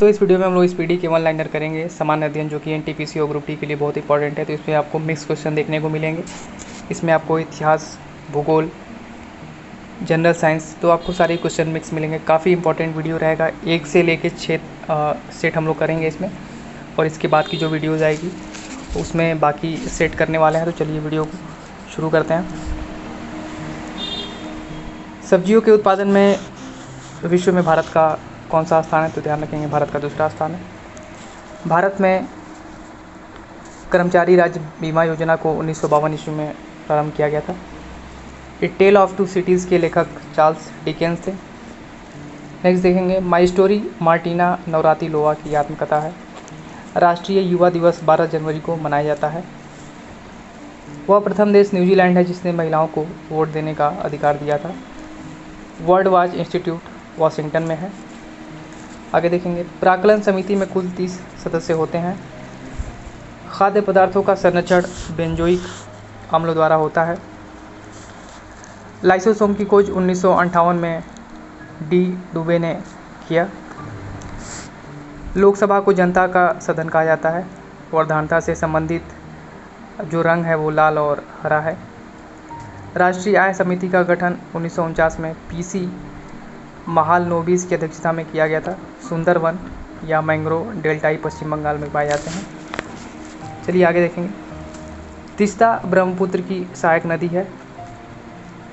दोस्तों इस वीडियो में हम लोग स्पीडी के वन लाइनर करेंगे सामान्य अध्ययन, जो कि एनटीपीसी और ग्रुप डी के लिए बहुत इंपॉर्टेंट है। तो इसमें आपको मिक्स क्वेश्चन देखने को मिलेंगे। इसमें आपको इतिहास, भूगोल, जनरल साइंस, तो आपको सारे क्वेश्चन मिक्स मिलेंगे। काफ़ी इंपॉर्टेंट वीडियो रहेगा। 1 से लेकर 6 सेट हम लोग करेंगे इसमें, और इसके बाद की जो वीडियोज़ आएगी उसमें बाकी सेट करने वाले हैं। तो चलिए वीडियो को शुरू करते हैं। सब्जियों के उत्पादन में विश्व में भारत का कौन सा स्थान है? तो ध्यान रखेंगे भारत का दूसरा स्थान है। भारत में कर्मचारी राज्य बीमा योजना को 1952 ईस्वी में प्रारंभ किया गया था। ए टेल ऑफ टू सिटीज़ के लेखक चार्ल्स डिकेंस थे। नेक्स्ट देखेंगे माई स्टोरी मार्टिना नवरातिलोवा की आत्मकथा है। राष्ट्रीय युवा दिवस 12 जनवरी को मनाया जाता है। वह प्रथम देश न्यूजीलैंड है जिसने महिलाओं को वोट देने का अधिकार दिया था। वर्ल्ड वॉच इंस्टीट्यूट वाशिंगटन में है। आगे देखेंगे प्राक्कलन समिति में कुल 30 सदस्य होते हैं। खाद्य पदार्थों का संरक्षण बेंजोइक अम्ल द्वारा होता है। लाइसोसोम की खोज 1958 में डी डुबे ने किया। लोकसभा को जनता का सदन कहा जाता है। वर्धानता से संबंधित जो रंग है वो लाल और हरा है। राष्ट्रीय आय समिति का गठन 1949 में पीसी महालनोबिस की अध्यक्षता में किया गया था। सुंदरवन या मैंग्रोव डेल्टाई पश्चिम बंगाल में पाए जाते हैं। चलिए आगे देखेंगे। तीस्ता ब्रह्मपुत्र की सहायक नदी है।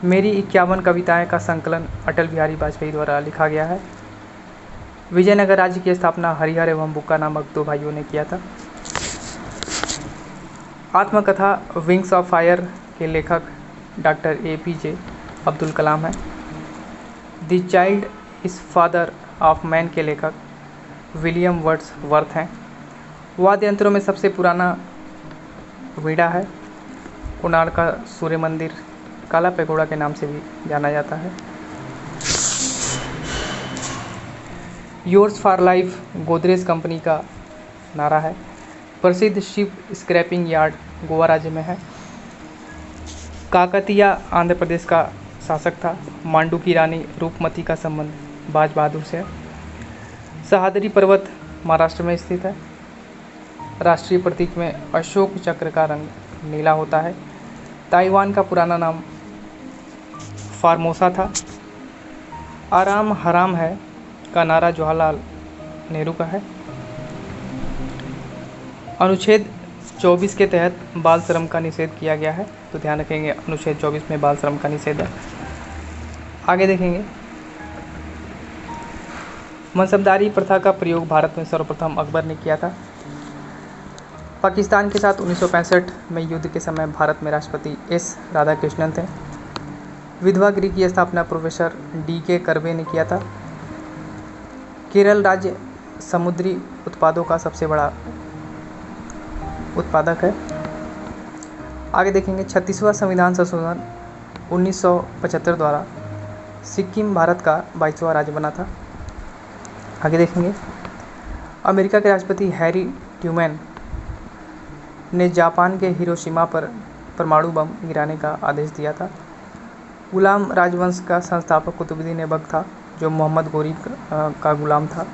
मेरी 51 कविताएं का संकलन अटल बिहारी वाजपेयी द्वारा लिखा गया है। विजयनगर राज्य की स्थापना हरिहर एवं बुक्का नामक 2 भाइयों ने किया था। आत्मकथा विंग्स ऑफ फायर के लेखक डॉक्टर APJ अब्दुल कलाम है। The child is father of man के लेखक विलियम वर्ड्सवर्थ हैं। वाद्य यंत्रों में सबसे पुराना वीणा है। कोणार्क का सूर्य मंदिर काला पैगोडा के नाम से भी जाना जाता है। Yours for life Godrej company का नारा है। प्रसिद्ध शिप स्क्रैपिंग यार्ड गोवा राज्य में है। काकतीय आंध्र प्रदेश का शासक था। मांडू की रानी रूपमती का संबंध बाज बहादुर से है। सह्याद्री पर्वत महाराष्ट्र में स्थित है। राष्ट्रीय प्रतीक में अशोक चक्र का रंग नीला होता है। ताइवान का पुराना नाम फार्मोसा था। आराम हराम है का नारा जवाहरलाल नेहरू का है। अनुच्छेद 24 के तहत बाल श्रम का निषेध किया गया है। तो ध्यान रखेंगे अनुच्छेद 24 में बाल श्रम का निषेध है। आगे देखेंगे मनसबदारी प्रथा का प्रयोग भारत में सर्वप्रथम अकबर ने किया था। पाकिस्तान के साथ 1965 में युद्ध के समय भारत में राष्ट्रपति S राधाकृष्णन थे। विधवा गृह की स्थापना प्रोफेसर DK कर्वे ने किया था। केरल राज्य समुद्री उत्पादों का सबसे बड़ा उत्पादक है। आगे देखेंगे 36वां संविधान संशोधन 1975 द्वारा सिक्किम भारत का 22वां राज्य बना था। आगे देखेंगे अमेरिका के राष्ट्रपति हैरी ट्रूमैन ने जापान के हिरोशिमा पर परमाणु बम गिराने का आदेश दिया था। गुलाम राजवंश का संस्थापक कुतुबुद्दीन ऐबक था, जो मोहम्मद गोरी का गुलाम था।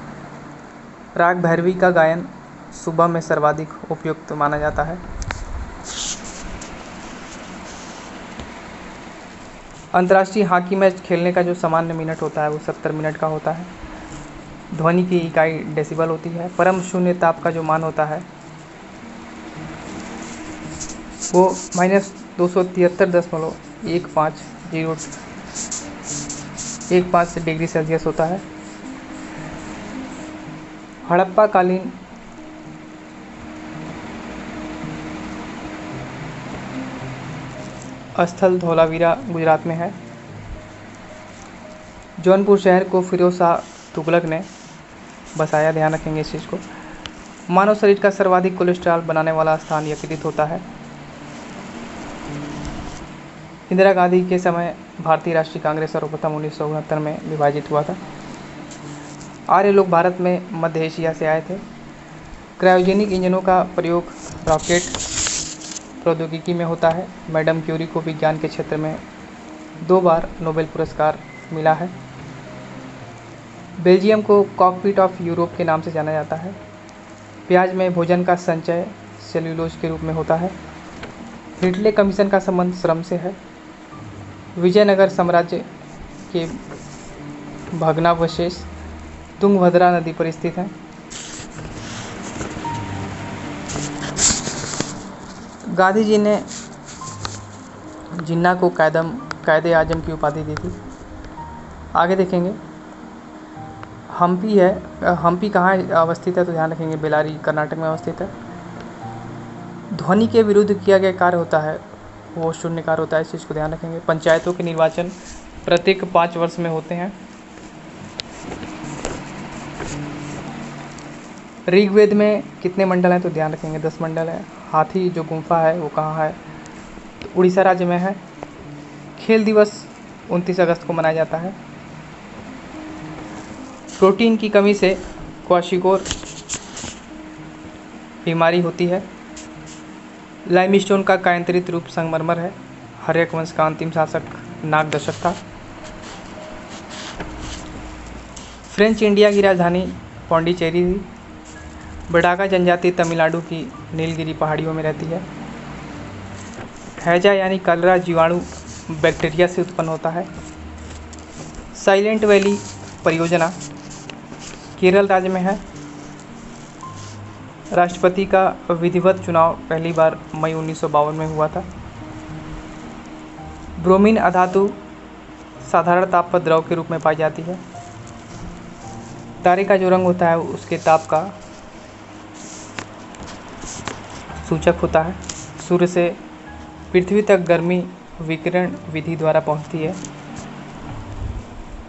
राग भैरवी का गायन सुबह में सर्वाधिक उपयुक्त माना जाता है। अंतर्राष्ट्रीय हॉकी मैच खेलने का जो सामान्य मिनट होता है वो 70 मिनट का होता है। ध्वनि की इकाई डेसिबल होती है। परम शून्य ताप का जो मान होता है वो -273.15 डिग्री सेल्सियस होता है। हड़प्पा कालीन स्थल धौलावीरा गुजरात में है। जौनपुर शहर को फिरोज शाह तुगलक ने बसाया। ध्यान रखेंगे इस चीज़ को। मानव शरीर का सर्वाधिक कोलेस्ट्रॉल बनाने वाला स्थान यकृत होता है। इंदिरा गांधी के समय भारतीय राष्ट्रीय कांग्रेस सर्वप्रथम 1969 में विभाजित हुआ था। आर्य लोग भारत में मध्य एशिया से आए थे। क्रायोजेनिक इंजनों का प्रयोग रॉकेट प्रौद्योगिकी में होता है। मैडम क्यूरी को विज्ञान के क्षेत्र में 2 बार नोबेल पुरस्कार मिला है। बेल्जियम को कॉकपिट ऑफ यूरोप के नाम से जाना जाता है। प्याज में भोजन का संचय सेल्यूलोज के रूप में होता है। हिटले कमीशन का संबंध श्रम से है। विजयनगर साम्राज्य के भग्नावशेष तुंगभद्रा नदी पर स्थित हैं। गांधी जी ने जिन्ना को कायदे आजम की उपाधि दी थी। आगे देखेंगे हम्पी है। हम्पी कहाँ अवस्थित है तो ध्यान रखेंगे बेलारी कर्नाटक में अवस्थित है। ध्वनि के विरुद्ध किया गया कार्य होता है वो शून्यकार होता है, इस चीज़ को ध्यान रखेंगे। पंचायतों के निर्वाचन प्रत्येक 5 वर्ष में होते हैं। ऋग्वेद में कितने मंडल हैं तो ध्यान रखेंगे 10 मंडल है। हाथी जो गुम्फा है वो कहाँ है तो उड़ीसा राज्य में है। खेल दिवस 29 अगस्त को मनाया जाता है। प्रोटीन की कमी से क्वाशिकोर बीमारी होती है। लाइमस्टोन का कायांतरित रूप संगमरमर है। हर्यक वंश का अंतिम शासक नागदशक था। फ्रेंच इंडिया की राजधानी पौंडीचेरी थी। बडागा जनजाति तमिलनाडु की नीलगिरी पहाड़ियों में रहती है। हैजा यानी कलरा जीवाणु बैक्टीरिया से उत्पन्न होता है। साइलेंट वैली परियोजना केरल राज्य में है। राष्ट्रपति का विधिवत चुनाव पहली बार मई 1952 में हुआ था। ब्रोमीन अधातु साधारण ताप पर द्रव के रूप में पाई जाती है। तारे का जो रंग होता है उसके ताप का सूचक होता है। सूर्य से पृथ्वी तक गर्मी विकिरण विधि द्वारा पहुंचती है।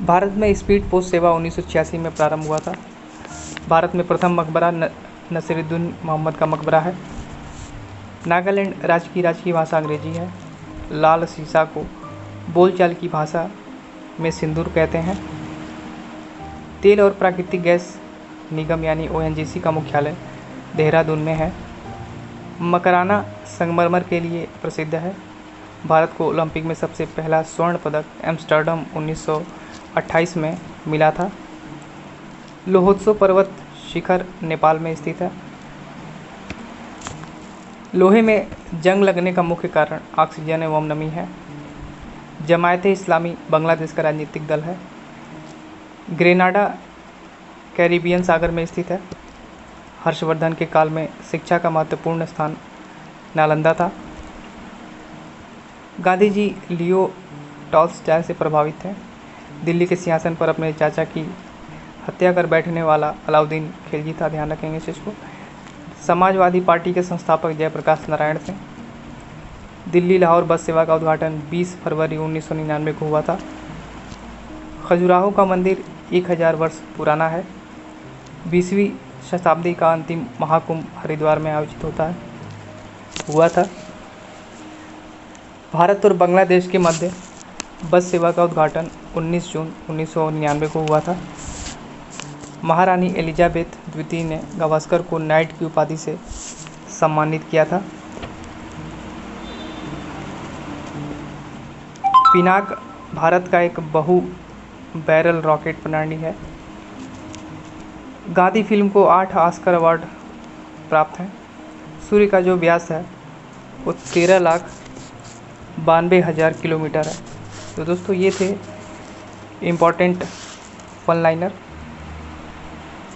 भारत में स्पीड पोस्ट सेवा 1986 में प्रारंभ हुआ था। भारत में प्रथम मकबरा नसीरुद्दीन मोहम्मद का मकबरा है। नागालैंड राज्य की भाषा अंग्रेजी है। लाल सीसा को बोलचाल की भाषा में सिंदूर कहते हैं। तेल और प्राकृतिक गैस निगम यानी ONGC का मुख्यालय देहरादून में है। मकराना संगमरमर के लिए प्रसिद्ध है। भारत को ओलंपिक में सबसे पहला स्वर्ण पदक एम्स्टर्डम 1928 में मिला था। लोहोत्सव पर्वत शिखर नेपाल में स्थित है। लोहे में जंग लगने का मुख्य कारण ऑक्सीजन एवं नमी है। जमायत इस्लामी बांग्लादेश का राजनीतिक दल है। ग्रेनाडा कैरिबियन सागर में स्थित है। हर्षवर्धन के काल में शिक्षा का महत्वपूर्ण स्थान नालंदा था। गांधी जी लियो टॉल्स्टॉय से प्रभावित हैं। दिल्ली के सिंहासन पर अपने चाचा की हत्या कर बैठने वाला अलाउद्दीन खिलजी था, ध्यान रखेंगे इस चीज़ को। समाजवादी पार्टी के संस्थापक जयप्रकाश नारायण थे। दिल्ली लाहौर बस सेवा का उद्घाटन 20 फरवरी 1999 को हुआ था। खजुराहो का मंदिर 1000 वर्ष पुराना है। 20वीं शताब्दी का अंतिम महाकुंभ हरिद्वार में आयोजित हुआ था। भारत और बांग्लादेश के मध्य बस सेवा का उद्घाटन 19 जून 1999 को हुआ था। महारानी एलिजाबेथ द्वितीय ने गावस्कर को नाइट की उपाधि से सम्मानित किया था। पिनाक भारत का एक बहु बैरल रॉकेट प्रणाली है। गांधी फिल्म को 8 ऑस्कर अवार्ड प्राप्त हैं। सूर्य का जो व्यास है वो 13,92,000 किलोमीटर है। तो दोस्तों ये थे इम्पॉर्टेंट वन लाइनर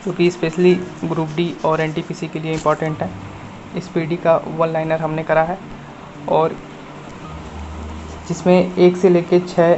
जो कि स्पेशली ग्रुप डी और NTPC के लिए इम्पॉर्टेंट है। इस PD का वन लाइनर हमने करा है और जिसमें 1 से लेकर 6